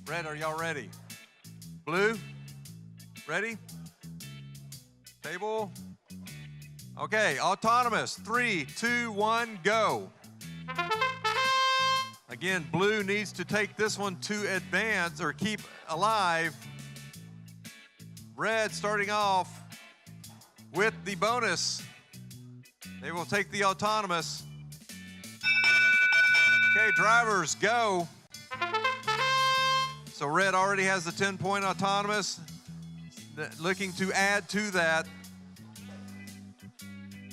Red, are y'all ready? Blue, ready? Table. Okay, autonomous, 3, 2, 1, go. Again, blue needs to take this one to advance or keep alive. Red starting off with the bonus. They will take the autonomous. Okay, drivers, go. So red already has the 10-point autonomous. Looking to add to that.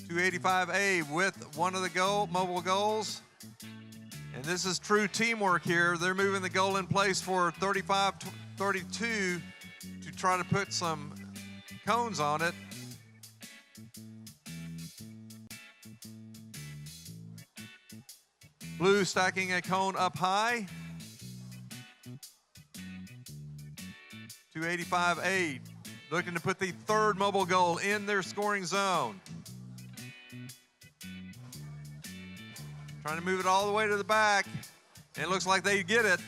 285A with one of the mobile goals. And this is true teamwork here. They're moving the goal in place for 35-32 to try to put some cones on it. Blue stacking a cone up high. 285A looking to put the third mobile goal in their scoring zone. Trying to move it all the way to the back. And it looks like they get it.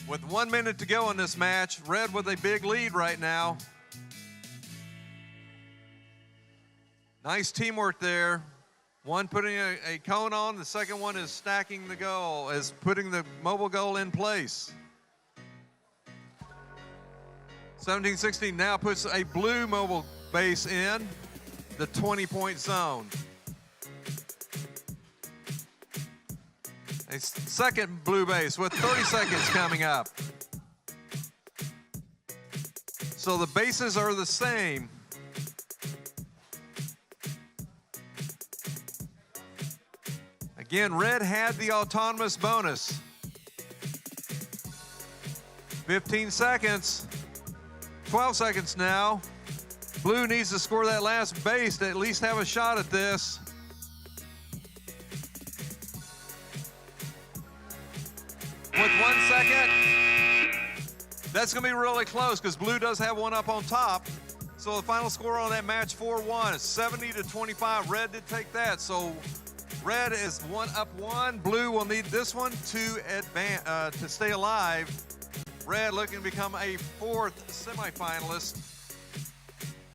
With 1 minute to go in this match, red with a big lead right now. Nice teamwork there. One putting a cone on, the second one is stacking the goal, is putting the mobile goal in place. 17-16 now puts a blue mobile base in the 20-point zone. A second blue base with 30 seconds coming up. So the bases are the same. Again, red had the autonomous bonus. 15 seconds, 12 seconds now. Blue needs to score that last base to at least have a shot at this. With 1 second, that's gonna be really close because blue does have one up on top. So the final score on that match, 4-1, is 70-25. Red did take that, so red is up one. Blue will need this one to advance, to stay alive. Red looking to become a fourth semifinalist.